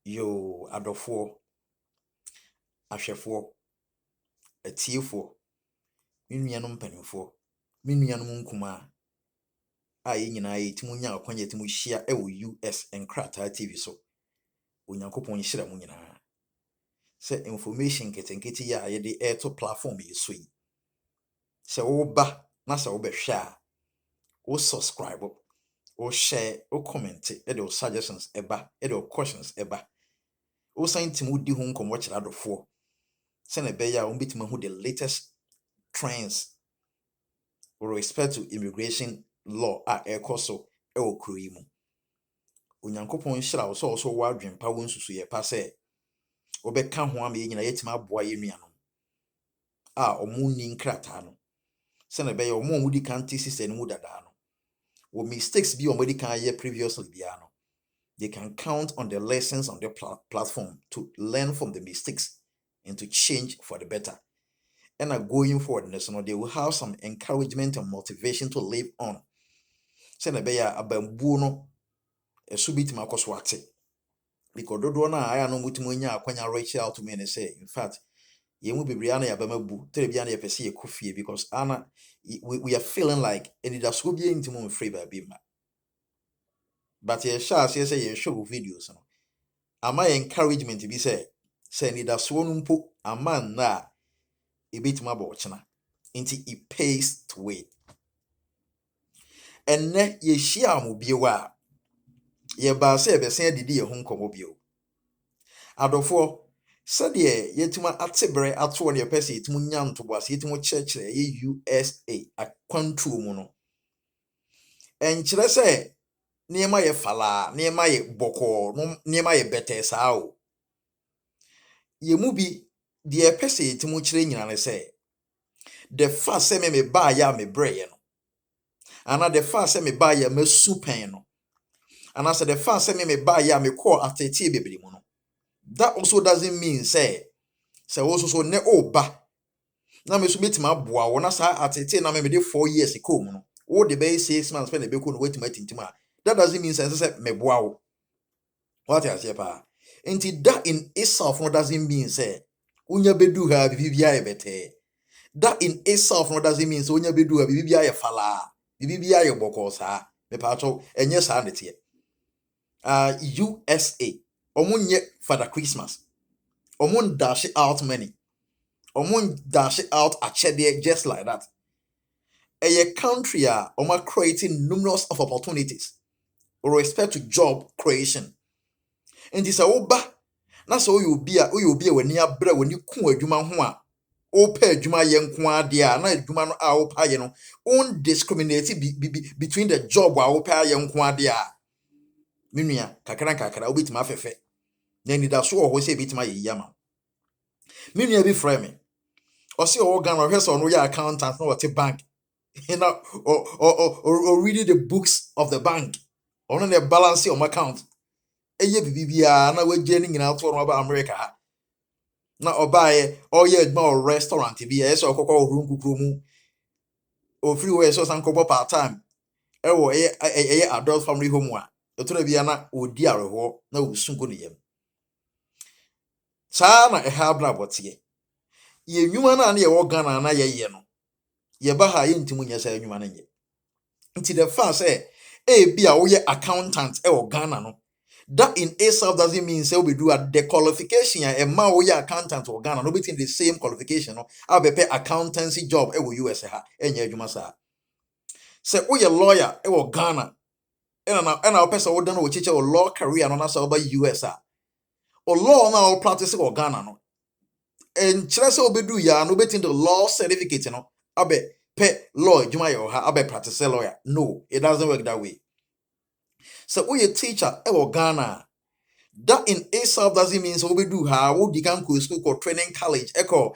Yo, adofo, ahwefo, atiefo, me nuanom mpanimfo, me nuanom nkuma a nyinaa yɛtumi nya akwanya yɛtumi hyia US Nkrataa TV so. Onyankopɔn nhyira mu nyinaa. Sɛ information nketenkete yi a yɛde ɛto platform yi so yi. Sɛ woba na sɛ wobɛhwɛ a, wo subscribe, wo share, wo comment, ɛde wo suggestions ɛba, ɛde wo questions ɛba. Wo san timi wodi ho nkɔmmɔ kyerɛ adɔfoɔ. Sɛnɛ ɛbɛyɛ a wɔbɛtumi ahu the latest trends with respect to immigration law a ɛkɔ so ɛwɔ kuro yi mu. Onyankopɔn hyira wo sɛ ɔso wɔ adwen pa wo nsusu yɛ pa sɛ wɔbɛka ho ama yɛ nyina yɛtumi aboa yɛ nuanom a ɔmo ni nkrataa no. Sɛnɛ ɛbɛyɛ ɔmo a wɔdi kan te sisi no mu dadaa no. Wɔ mistakes bi a ɔmo di kan yɛ previously biara no. They can count on the lessons on the platform to learn from the mistakes and to change for the better. And going forward, they will have some encouragement and motivation to live on. Send a bear a bambuno, a subit makoswati. Because do na I know mutimunya when I reach out to me and say, in fact, you will be Brianna Abamabu, Telebiana Pesi Kofi, because Anna, we are feeling like it does will be intimate free by Bima. But ye shall say you show videos. Am I encouragement to be said? Send it as one put a man na. A bit my bochna until it pays to wait. And ne ye shia mobile ye ba se be send the home comobile. Adofo said ye yetuma atibere ato ne pese yetmu nyam to was yetmu church ye USA a kwantu mu no. En kire se niema ye fala, niema ye boko, niema ye bete saa o. Ye mu bi de pese yetmu kire nyina ne se the first say me buy ya me brain no. And the first say me buy ya me supen no. And I said the first say me buy ya me call after tea baby no. That also doesn't mean say also so ne oba. Na me so metima boa wona sa atete na me de 4 years ago no. O de be 6 months when the be ko no wetima tintima. That doesn't mean say me boa wo. What I say pa. Until that in itself no doesn't mean say unya bedu ha bibia e bete. That in itself no doesn't mean so unya bedu ha bibia ye fala. Bibia ye boko sa. Me pa cho enye sa nete. USA. Omunye for the Christmas. Omun dash out money. Omun dash out a chede just like that. A country oma creating numerous of opportunities with respect to job creation. And this oba. Na so you be when you bre when you ku adwuma ho a o pa adwuma ye nko ade a na adwuma no a o pa ye no on discriminate between the job a o pa ye nko ade a minua kakra obitima afefe na ni da so o ho se bitima ye yama minua bi frame me o se o gan o hwese no ya accountant na o te bank you know or reading the books of the bank on the balance of account eye bibia na wagye ni nyina to no ba America ha na obaye oye adma o restaurant bi e so kokko ohuru nkukuru mu o free way so san kokko part time e wo eye adult family home a otoro bia na odi areho na osunko ne yam saa na ha bra botie ye nwuma na ye wo Ghana na ye no ye ba ha ye ntimu nya saa nwuma na ye nti the fact say bia wo ye accountant e wo Ghana no that in itself doesn't mean say we do at the qualification a ma wo ye accountant wo Ghana no between the same qualification no a be pay accountancy job e wo US ha enya adwuma saa say wo ye lawyer e wo Ghana na wo pesa wo dan wo chiche wo law career no na say wo ba US a o law na wo practice wo Ghana no and chere obedu ya no betin the law certificate no abe pe law adwuma yo ha abe practice lawyer. No, it doesn't work that way. So we a teacher e wo Ghana that in itself doesn't mean so obedu ha wo di kan ko school ko training college echo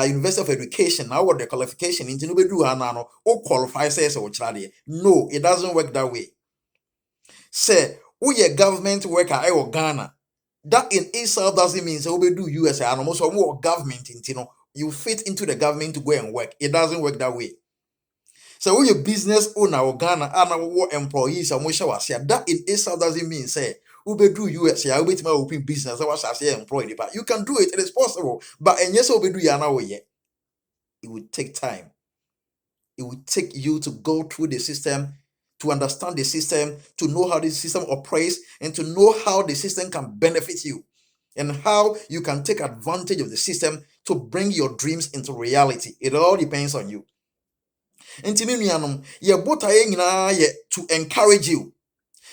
University of Education now what the qualification into no bedu ha na no o qualify say wo kira de. No, it doesn't work that way. Say we a government worker e wo Ghana that in itself doesn't mean so we do US and almost more government you fit into the government to go and work. It doesn't work that way. So we a business owner or Ghana and our employees and that in itself doesn't mean say Ubedu US, ya ubet ma open business, I was employed, but you can do it, it is possible. But and yes, Ubedu yana yet. It would take time. It would take you to go through the system, to understand the system, to know how the system operates, and to know how the system can benefit you, and how you can take advantage of the system to bring your dreams into reality. It all depends on you. Intiminuanum, ye botaye nyina ye to encourage you.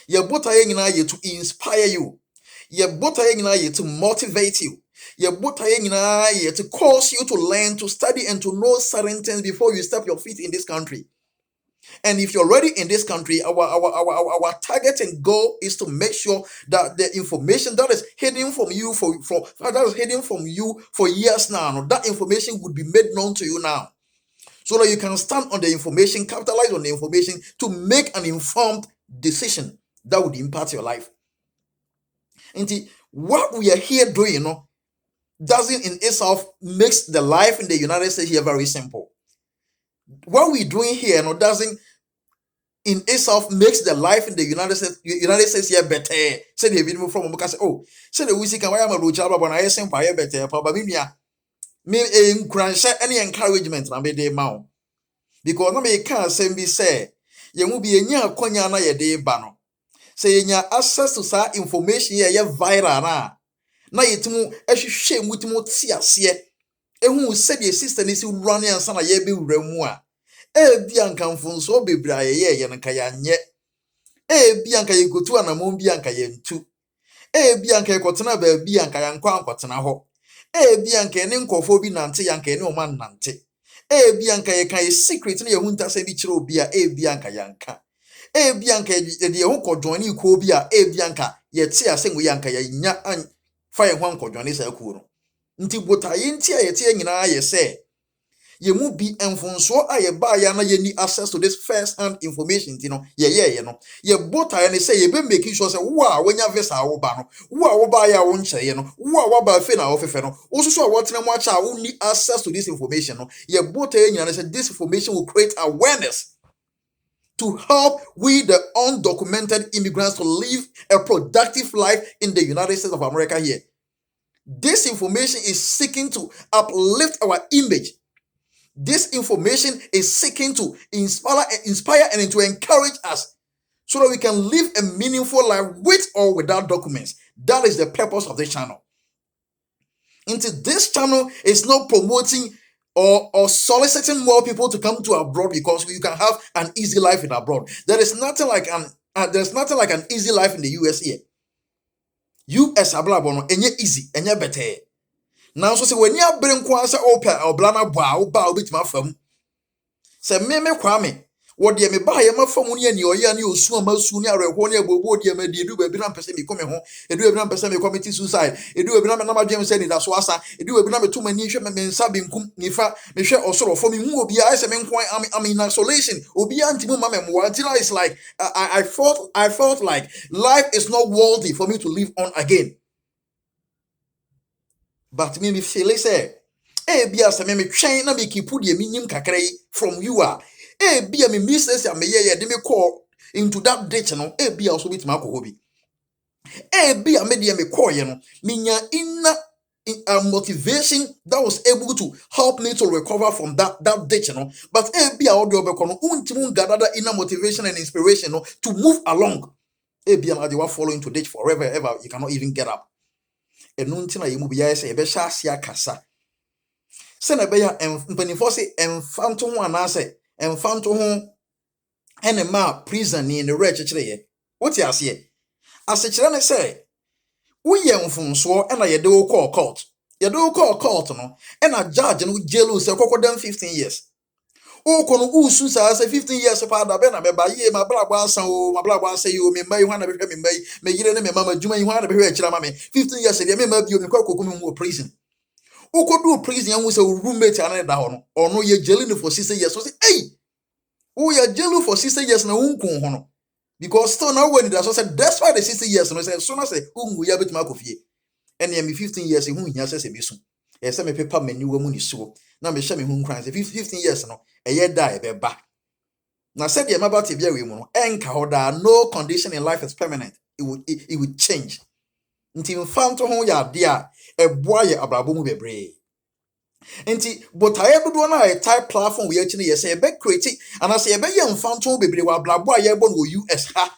Ye botaye nyina ye to inspire you. Ye botaye nyina ye to motivate you. Ye botaye nyina ye to cause you to learn, to study, and to know certain things before you step your feet in this country. And if you're already in this country, our target and goal is to make sure that the information that is hidden from you for years now, that information would be made known to you now, so that you can stand on the information, capitalize on the information to make an informed decision that would impact your life. And what we are here doing, doesn't in itself makes the life in the United States here very simple. What we're doing here, doesn't in itself makes the life in the United States here better. Say the video from because say the we can why am a roach but I simple here better. But me any encouragement na me dey ma. Because no me can say be say ye mu be enya akonya na ye dey ba no. Say enya access to sa information ye viral na yetimu ehwehwe mu timu ti ase. Ehu say the system is running and sana ye be wura mu a. Ebi anka mfonso bebra ye nka ya nye. Ebi anka ye gotu anamon bi anka ye ntu. Ebi anka ye kotena ba bi anka ya nkwa ankotena ho. Ebi anka ne nkofo bi nante yanka ne o man nante. Ebi anka ye kan ye secret ne ye hunta se bi kire obi a ebi anka yanka. Ebi anka ye de ho kodwon ne iko obi a ebi anka ye te asengu yanka ye nya an fa ye ho kodwon ne sa ku no. Nti botaye nti a ye te nyina ye se ye mu bi enfonso aye ba ya na ye ni access to this first hand information ye ye botaye ne say ye be making sure say wo a wonya visa wo ba no wo a wo ba ya wo ncheye no wo a wo ba fe na wo fefe no wo so wo tena mo acha wo ni access to this information ye botaye nyina say this information will create awareness to help we the undocumented immigrants to live a productive life in the United States of America here. This information is seeking to uplift our image. This information is seeking to inspire and to encourage us so that we can live a meaningful life with or without documents. That is the purpose of this channel. Into this channel is not promoting or soliciting more people to come to abroad because you can have an easy life in abroad. There is nothing like an easy life in the US here. US ablabono enye easy, enye better. Now so say when you bring kwansa open or blana ba obitima fam. Say me kwame what de me ba ye mafam ni ani oye ani osu amasu ni areho ni agbobo de me de edu ba bi na pese me come ho edu ba bi na pese me commit suicide edu ba bi na me na madwem say ni da so asa edu ba bi na me to mani hwe me nsa binkum nifa me hwe osoro fo me hu obi a say me nkwan am in isolation obi antimu ma me mo until it's like I felt like life is not worthy for me to live on again. But me feel say bia se me twen na me kipu de minim kakra yi from you a bia me business ya me ye de me call into that ditch no bia so bitima akọ bi bia me de me call ye no me nya inner motivation that was able to help me to recover from that ditch no but bia o de obekọ no untimu gather inner motivation and inspiration no to move along bia ma de wa follow into ditch forever ever you cannot even get up enunti na ye mu bia say e be sha asia kasa se na be ya mpanifo se emfanto ho anase emfanto ho ene ma prison ni ne re chechire ye woti asechire ne say woye mfunso ena ye de wo call court no ena judge no jail se kokodam 15 years kono usu sa 15 years pa da be na be ba ye ma blagbo asan o ma blagbo asan yo me mai hwana be hwe me mai me yire ne me mama djuma yi hwana be hwe chira ma me 15 years de me ma bi o me kwakoku me wo prison ukodu prison yan wo se roommate ane da ho no ono ye jail for 6 years so say hey who ya jail for 6 years na unkun ho no because still now when that so said that's why the 60 years no say so na say ungu ya betima akofie ene me 15 years hu hia say be so e say me paper mani wa mu ni so na me hye me hu nkran say 15 years no eye da e be ba na said the mabati bia we mu no enka ho da no condition in life is permanent it would change. Nti mfanto ho ya ade a eboa ye abrabo mu bebre. Nti botaye dodo na a type platform we achi ne ye say be create and say be ye mfanto bebre wa abrabo a ye bo no US ha.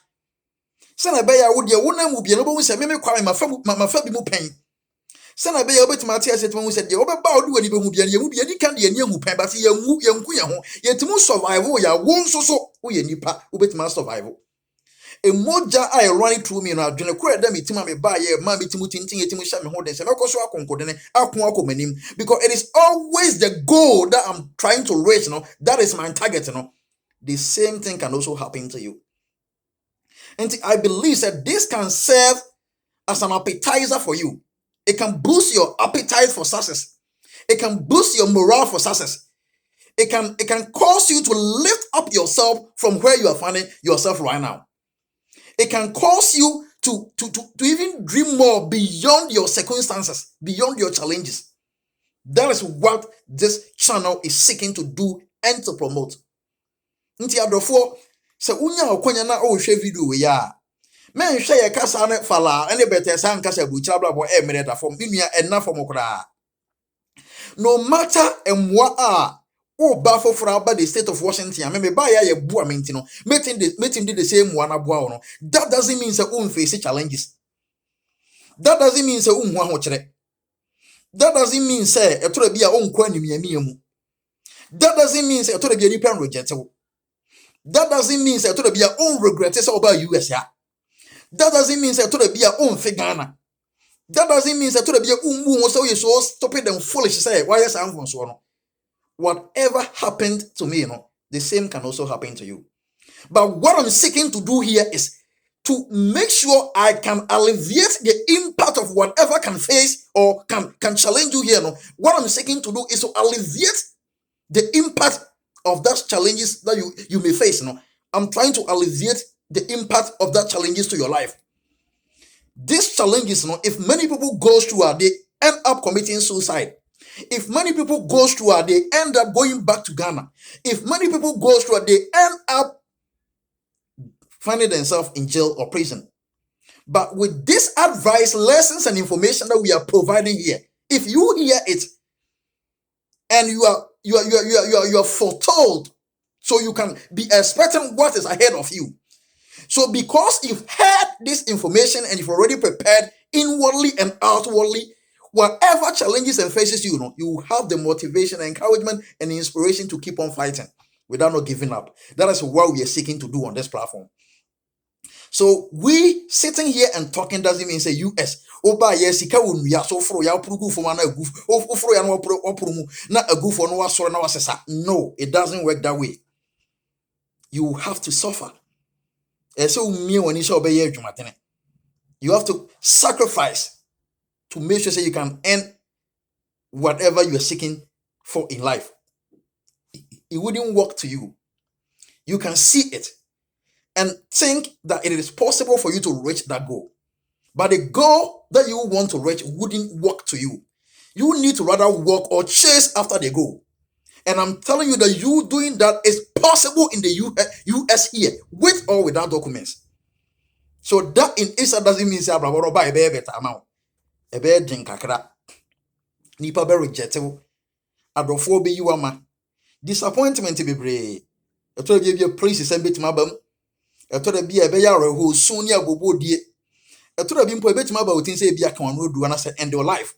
Se na be ya wo de wo na mu bie no bo se me kwame mafa bi mu pen. Se na be ya obetima ate ase timo se de obeba odu wani be hu bie ne mu bie di kan de ani hu pen but ye ngu ye ho ye timu survive ya wo nso so wo ye nipa obetima survive. Emoja I running through me na adwene kura da metima me ba ye ma metimu tintin yetimu sha me ho den se mekoso akonkode akon akomanim because it is always the goal that I'm trying to reach, that is my target, The same thing can also happen to you. And I believe that this can serve as an appetizer for you. It can boost your appetite for success. It can boost your morale for success. It can cause you to lift up yourself from where you are finding yourself right now. It can cause you to even dream more beyond your circumstances, beyond your challenges. That is what this channel is seeking to do and to promote. Nti adofo se unya okonya na o hwe video we ya. Men hwe ye kasa ne fala ene bete san kasa buchira blabo e mere da form binua enna form kura. No matter emwa a o ba foforo about the state of Washington, me ba ya ye bua menti no. Meeting the same one aboa no. That doesn't mean say o face challenges. That doesn't mean say o hu ahokere. That doesn't mean say etoro bia o nkwa animyamia mu. That doesn't mean say etoro bia ni pen reject. That doesn't mean say etoro bia o regret say oba US ya. That doesn't mean say etoro bia o mfe Ghana. That doesn't mean say etoro bia o mu so you so stupid and foolish say why yes am so no. Whatever happened to me, the same can also happen to you. But what I'm seeking to do here is to make sure I can alleviate the impact of whatever can face or can challenge you here. What I'm seeking to do is to alleviate the impact of those challenges that you may face. I'm trying to alleviate the impact of that challenges to your life. These challenges, if many people go through, they end up committing suicide. If many people go through, they end up going back to Ghana. If many people go through, they end up finding themselves in jail or prison. But with this advice, lessons, and information that we are providing here, if you hear it and you are foretold, so you can be expecting what is ahead of you. So because you've heard this information and you've already prepared inwardly and outwardly, whatever challenges and faces you, you have the motivation, encouragement, and inspiration to keep on fighting without not giving up. That is what we are seeking to do on this platform. So we sitting here and talking doesn't mean say US. Oba yesika wonua so fro ya purugu fo na agu. Ofro ya no oprumu na agu fo no wasoro na wasesa. No, it doesn't work that way. You have to suffer. You have to sacrifice to make sure you can earn whatever you are seeking for in life. It wouldn't work to you. You can see it and think that it is possible for you to reach that goal. But the goal that you want to reach wouldn't work to you. You need to rather work or chase after the goal. And I'm telling you that you doing that is possible in the US here, with or without documents. So that in itself doesn't mean say abraboro ba ebe better amount. Ebe din kakra. Nipa be reject adofo be you ama. Disappointment bebre. Eto dey be praise say betima bam. Eto dey be ebe ya reho sun ya bobo die. Eto dey be mpo betima ba otin say e bia kan no do na say end your life.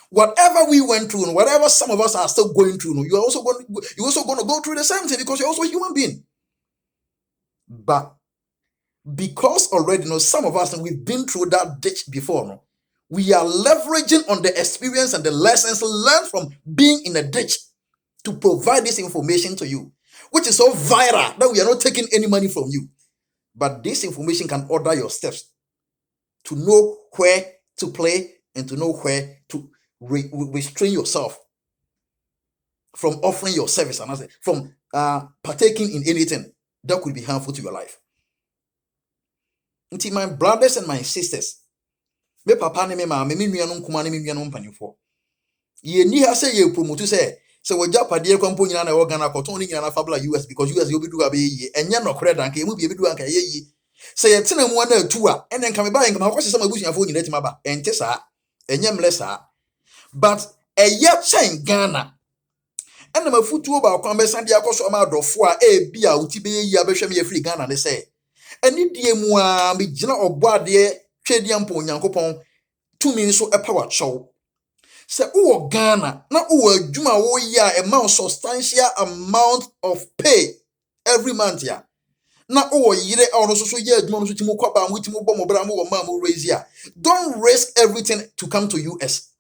Whatever we went through, whatever some of us are still going through, you're also going to go through the same thing because you're also a human being. But because already, some of us, we've been through that ditch before, we are leveraging on the experience and the lessons learned from being in a ditch to provide this information to you, which is so viral that we are not taking any money from you. But this information can order your steps to know where to play and to know where to restrain yourself from offering your service and from partaking in anything that could be harmful to your life. Until my brothers and my sisters, me papa ne me ma me nuanom kuma ne me nuanom panifo ye ni ha say ye promote say we japade kwampo nyina na wo Ghana koton ni nyina na fabula US because US you be do abe ye enya no kore dan ka ye mu be do anka ye yi Say a tina mu na atu a enen ka me ba enka ma kwose sama busuafo nyina tima ba ente saa enyem le saa but eye chen Ghana ena mafutuo ba kwa be sande akoso ma adofo a bia uti be yi abehwe me free Ghana ne say eni die mu a me gina obo ade twedi ampo Onyankopon tumi nso epawa chow se uwo Ghana na uwo adwuma wo yi a amount substantial amount of pay every month ya na uwo yire ono so ye adwuma no so timo kwaba mo timo bom bra mo wo ma mo raise ya don't risk everything to come to US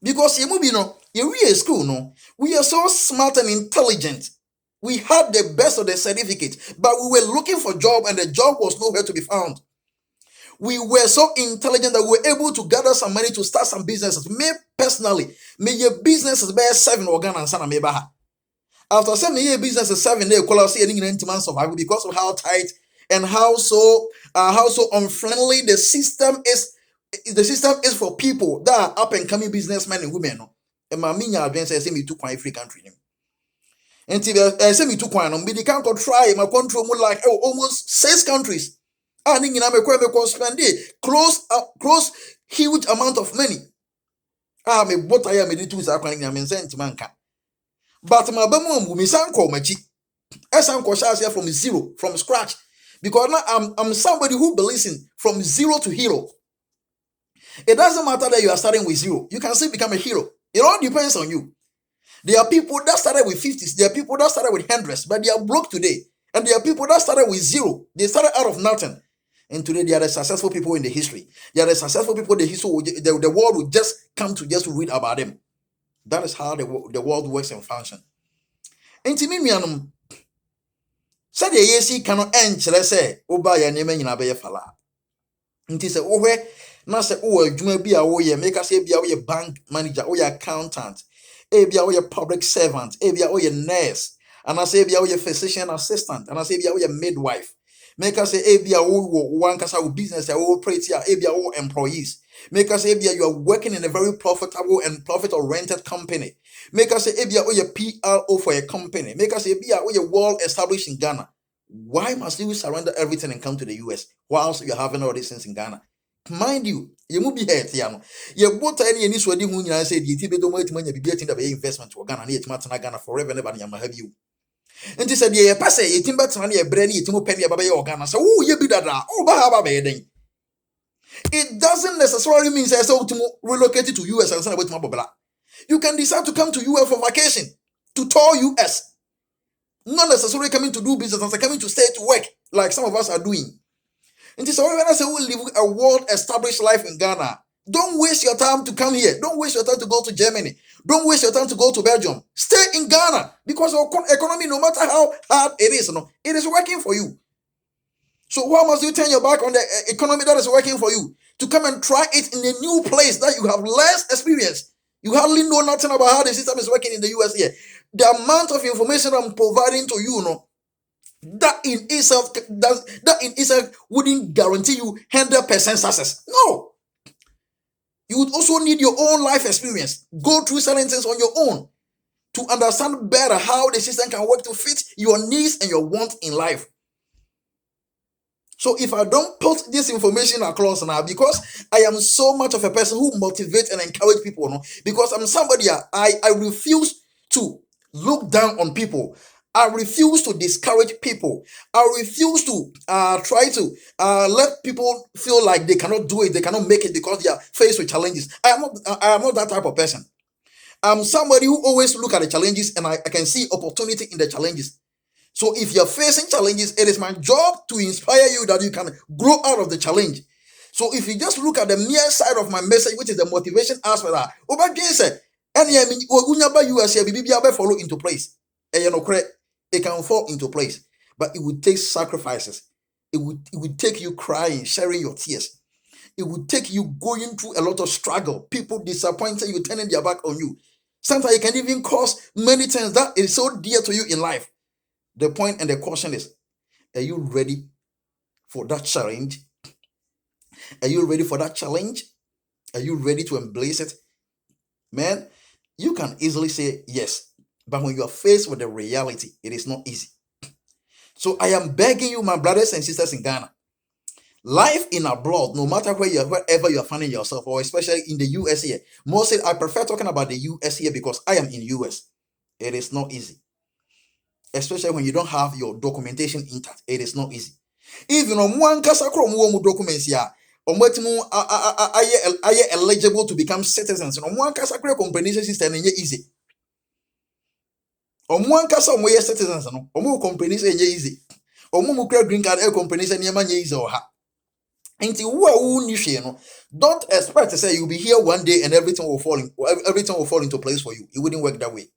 because you be no we are school no we are so smart and intelligent. We had the best of the certificate, but we were looking for job and the job was nowhere to be found. We were so intelligent that we were able to gather some money to start some businesses. Me personally, me your business is by 7 organ and sana me baha. After 7 year business is 7 day call us any months survival because of how tight and how so unfriendly the system is. The system is for people that are up and coming businessmen and women. No, and my minya advance say me too quite free country. And say me too quite no, me can't try my country like almost 6 countries. And in me spend close huge amount of money. Me what I am me do is I sent manka. But my bemu me san call machi. Esan ko sha from zero, from scratch. Because now I'm somebody who believes in from zero to hero. It doesn't matter that you are starting with zero. You can still become a hero. It all depends on you. There are people that started with 50s. There are people that started with 100s, but they are broke today. And there are people that started with zero. They started out of nothing. And today they are the successful people in the history. They are the successful people in the history. The world will just come to just read about them. That is how the world works and functions. And to me, said the AC cannot end. Let's say, Oba ya name in Abe Fala. And say, oh, where now say, oh, you may be a make us say, be a bank manager, or your accountant, be a public servant, be a nurse, and I say, be a physician assistant, and I say, be a midwife. Make us say, be a one casa business, a operate here, be a employees. Make us say, you are working in a very profitable and profit-oriented company. Make us say, be a PRO for a company. Make us say, be a well established in Ghana. Why must you surrender everything and come to the US whilst you're having all these things in Ghana? Mind you, you must be here. You both any swadi who you say the Tibetan money be getting the investment to Ghana, near Ghana forever, never have you. And he said, yeah, pass a timber money, a brandy, Timo penny about your Ghana. So, you be that. Oh, Bahaba. It doesn't necessarily mean say so to relocate to US and send away to Mabobla. You can decide to come to US for vacation, to tour US. Not necessarily coming to do business, and coming to stay to work, like some of us are doing. And this is when I say we live a world-established life in Ghana. Don't waste your time to come here. Don't waste your time to go to Germany. Don't waste your time to go to Belgium. Stay in Ghana because our economy, no matter how hard it is working for you. So why must you turn your back on the economy that is working for you to come and try it in a new place that you have less experience? You hardly know nothing about how the system is working in the US here. The amount of information I'm providing to you, that in itself wouldn't guarantee you 100% success. No. You would also need your own life experience. Go through certain things on your own to understand better how the system can work to fit your needs and your wants in life. So if I don't put this information across now, because I am so much of a person who motivates and encourages people, because I'm somebody, I refuse to look down on people. I refuse to discourage people. I refuse to try to let people feel like they cannot do it, they cannot make it because they are faced with challenges. I am not that type of person. I'm somebody who always look at the challenges and I can see opportunity in the challenges. So if you're facing challenges, it is my job to inspire you that you can grow out of the challenge. So if you just look at the mere side of my message, which is the motivation aspect, follow into place. It can fall into place, but it would take sacrifices. It would take you crying, sharing your tears. It would take you going through a lot of struggle. People disappointing you, turning their back on you. Sometimes it can even cause many things that is so dear to you in life. The point and the question is, are you ready for that challenge? Are you ready for that challenge? Are you ready to embrace it? Man, you can easily say yes, but when you are faced with the reality, it is not easy. So I am begging you, my brothers and sisters in Ghana, life in abroad, no matter wherever you are finding yourself, or especially in the US here. Mostly, I prefer talking about the US here because I am in US. It is not easy, especially when you don't have your documentation intact. It is not easy. Even on one casacrom documents here, are eligible to become citizens. On one casacrom compensation system, easy. On one casa citizens, no, companies easy. Mu green card companies and easy or ha. Don't expect to say you'll be here one day and everything will fall into place for you. It wouldn't work that way.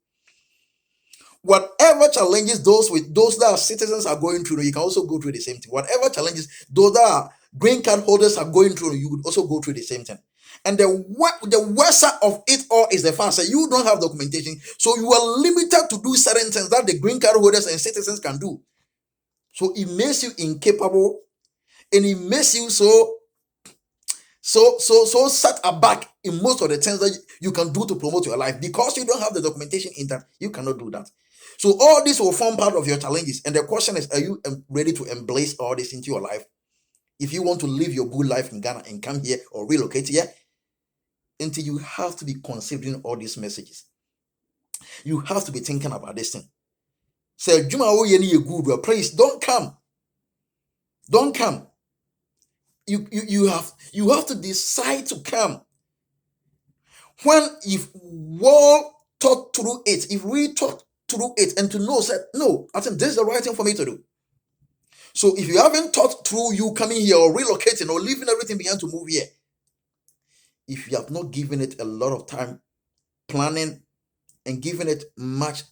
Whatever challenges those that are citizens are going through, you can also go through the same thing. Whatever challenges those that are green card holders are going through, you would also go through the same thing. And the worst of it all is the fact that you don't have documentation, so you are limited to do certain things that the green card holders and citizens can do. So it makes you incapable, and it makes you so set aback in most of the things that you can do to promote your life, because you don't have the documentation in that. You cannot do that. So all this will form part of your challenges, and the question is, are you ready to embrace all this into your life? If you want to live your good life in Ghana and come here or relocate here, until you have to be considering all these messages. You have to be thinking about this thing. Say, Juma, good, please don't come. Don't come. You have to decide to come. If we talk through it, if we talk through it and to know that, no, I think this is the right thing for me to do. So if you haven't thought through you coming here or relocating or leaving everything behind to move here, if you have not given it a lot of time planning and given it much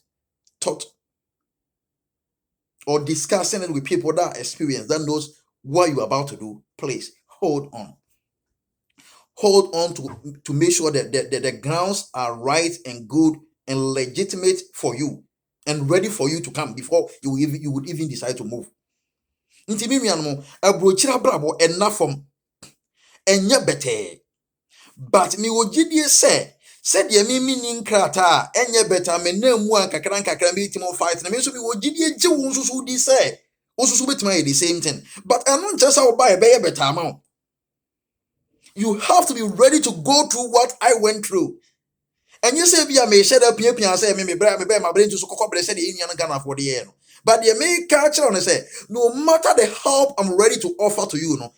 thought or discussing it with people that experience, that knows what you're about to do, please hold on. Hold on to make sure that the grounds are right and good and legitimate for you and ready for you to come before you would even decide to move. Enough from enya bete. But me wogidie said ye me nin krata enya beta me na mu an kakran me timo fight na me so me wogidie je wo nsusu di say nsusu betima the same thing, but eno nche say wo buy be beta amount. You have to be ready to go through what I went through. And you say, be a me shed up here, say, me bear my brain to so called said the Indian Ghana for the year. But the may catch on and say, no matter the help I'm ready to offer to you, no,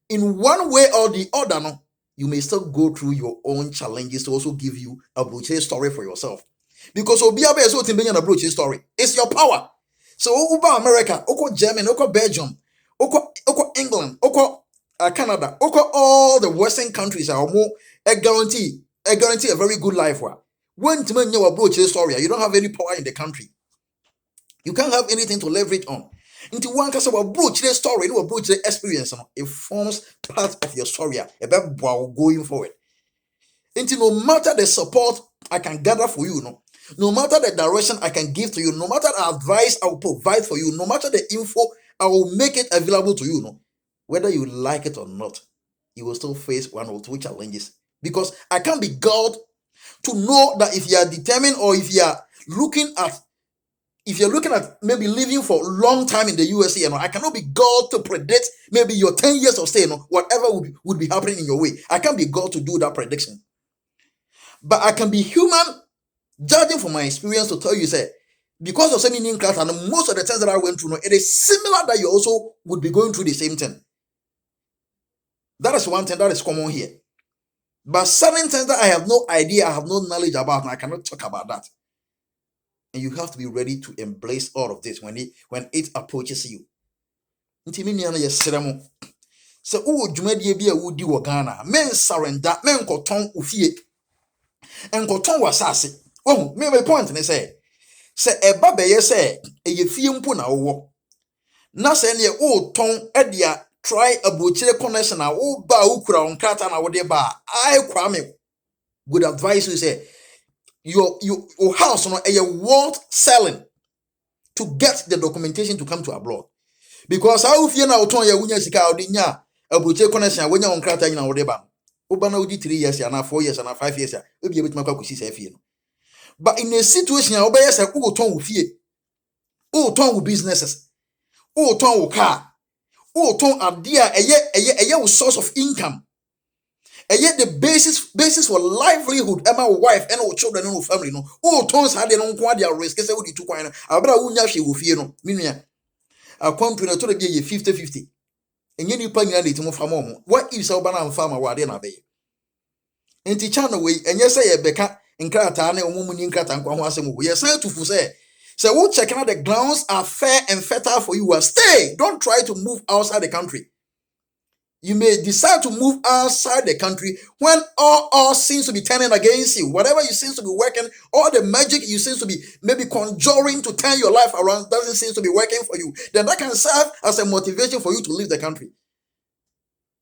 in one way or the other, no, you may still go through your own challenges to also give you a brochure story for yourself. Because Obiabe is what in a brochure story. It's your power. So Uba America, Oko Germany, Oko Belgium, Oko England, Oko Canada, all the Western countries are more guarantee a very good life. When you approach a story, you don't have any power in the country. You can't have anything to leverage on. Into one case of approach the story, you approach the experience, it forms part of your story about going forward. Into no matter the support I can gather for you, no matter the direction I can give to you, no matter the advice I will provide for you, no matter the info I will make it available to you, whether you like it or not, you will still face one or two challenges. Because I can't be God to know that if you are determined or if you're looking at maybe living for a long time in the USA, I cannot be God to predict maybe your 10 years of stay, whatever would be happening in your way. I can't be God to do that prediction. But I can be human, judging from my experience, to tell you, say, because of semi class and most of the things that I went through, it is similar that you also would be going through the same thing. That is one thing that is common here. But certain things that I have no idea, I have no knowledge about, and I cannot talk about that. And you have to be ready to embrace all of this when it approaches you. So dwumadie bi a wodi wo Ghana, men surrender, men koton ofie. En koton wasase. Oh, me point ne say eba beye say eye fie mpo na wo. Na say ne o ton e dia try abochire connection na wo ba ukura on krata na wo de ba. I kwame would advise you say your house no worth selling to get the documentation to come to abroad. Because how fie na oton ya wunya sika odinya abochire connection wonya on krata nyina wo de ba. Oba na odi 3 years ya na 4 years na 5 years ya obi ebetima kwa kusi sa fie no. But in a situation obey say o ton wo fie, o ton wo businesses, O ton wo car. O ton adia eye source of income. Eye the basis for livelihood. Emma wife and children and family no. O tons had no kwa dia risk say we 2 kwan. Abra wunya hwe wo fie no. Minua. Akwampu na to de ye 50-50. Enye nipa nyina de timo fama mo. What if say na mfa ma wade na be? Enti channel we enye say ye beka nkrata na omumu ni nkrata nkwa ho asem wo. Ye say to fu say we check out the grounds are fair and fertile for you. Stay. Don't try to move outside the country. You may decide to move outside the country when all seems to be turning against you. Whatever you seems to be working, all the magic you seems to be maybe conjuring to turn your life around doesn't seem to be working for you. Then that can serve as a motivation for you to leave the country.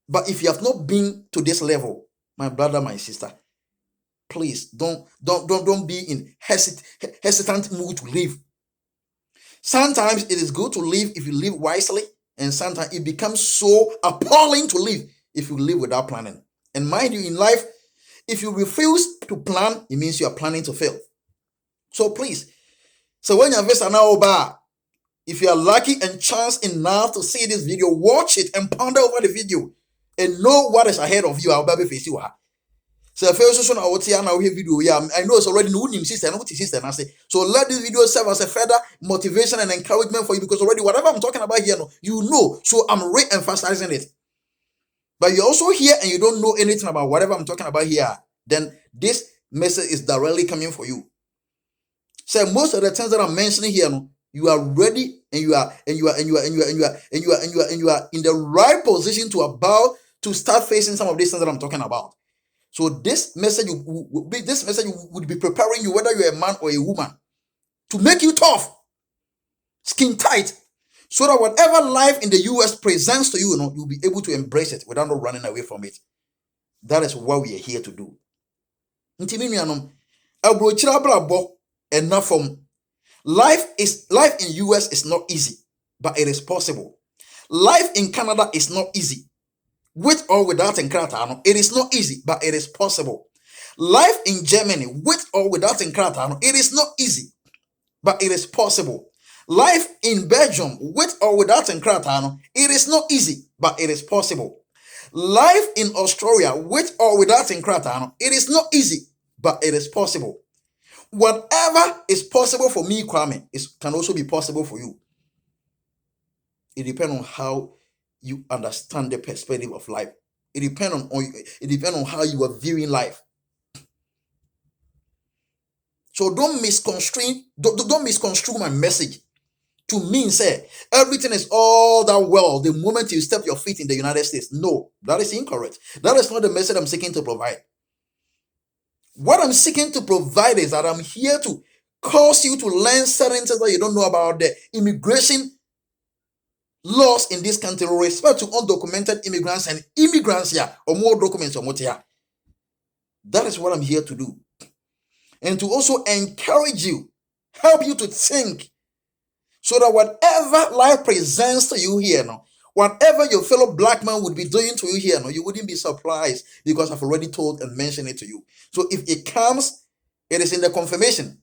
But if you have not been to this level, my brother, my sister, please don't be in hesitant mood to leave. Sometimes it is good to live if you live wisely, and sometimes it becomes so appalling to live if you live without planning. And mind you, in life, if you refuse to plan, it means you are planning to fail. So please, so when you're now, if you are lucky and chance enough to see this video, watch it and ponder over the video and know what is ahead of you. I'll be face you. So first I will tell now video. Yeah, I know it's already no sister, no sister. And I say, so let this video serve as a further motivation and encouragement for you, because already whatever I'm talking about here, you know. So I'm re-emphasizing it. But you're also here and you don't know anything about whatever I'm talking about here, then this message is directly coming for you. So most of the things that I'm mentioning here, you are ready and you are in the right position to start facing some of these things that I'm talking about. So this message would be preparing you, whether you're a man or a woman, to make you tough, skin tight, so that whatever life in the US presents to you, you'll be able to embrace it without running away from it. That is what we are here to do. Life in US is not easy, but it is possible. Life in Canada is not easy. With or without Nkrata, it is not easy, but it is possible. Life in Germany, with or without Nkrata, it is not easy, but it is possible. Life in Belgium, with or without Nkrata, it is not easy, but it is possible. Life in Australia, with or without Nkrata, it is not easy, but it is possible. Whatever is possible for me, Kwame, can also be possible for you. It depends on how you understand the perspective of life. It depends on how you are viewing life. So don't misconstrue my message to mean say everything is all that well the moment you step your feet in the United States. No, that is incorrect. That is not the message I'm seeking to provide. What I'm seeking to provide is that I'm here to cause you to learn certain things that you don't know about the immigration laws in this country with respect to undocumented immigrants and immigrants here, or more documents or more here. That is what I'm here to do. And to also encourage you, help you to think, so that whatever life presents to you here now, whatever your fellow black man would be doing to you here now, you wouldn't be surprised, because I've already told and mentioned it to you. So if it comes, it is in the confirmation,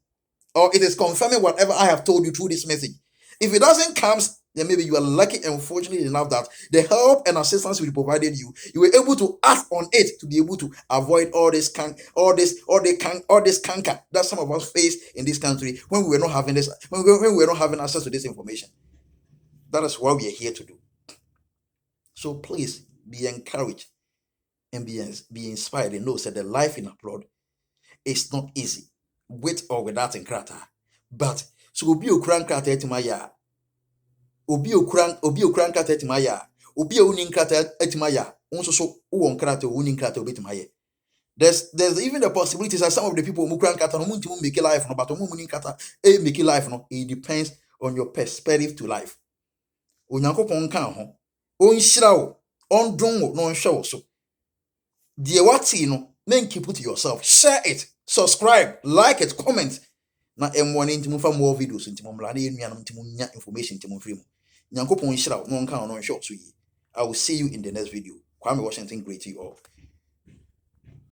or it is confirming whatever I have told you through this message. If it doesn't come, then maybe you are lucky and fortunate enough that the help and assistance we provided you were able to act on it to be able to avoid all this canker that some of us face in this country when we were not having access to this information. That is what we are here to do. So please be encouraged and be inspired and know that the life in abroad is not easy, with or without Nkrata. But so obi okura Nkrata etimaya. Obi okura Nkrata etimaya. Obi uni Nkrata etimaya. Onso so uwo Nkrata uni Nkrata obetimaya. There's even the possibility that some of the people who okura Nkrata no munti make life no, but muni Nkrata make life no. It depends on your perspective to life. Onyankopon kan ho. Onhyira wo, ondon wo, no nhwe wo so. Die wati no, men keep it to yourself. Share it, subscribe, like it, comment. Na M1 ntimo fa more videos ntimo mla na enuanom ntimo nya information ntimo free mu. Nyankopon hyira wo, no nka no nhwe wo so yi. I will see you in the next video. Kwame Washington, greet you all.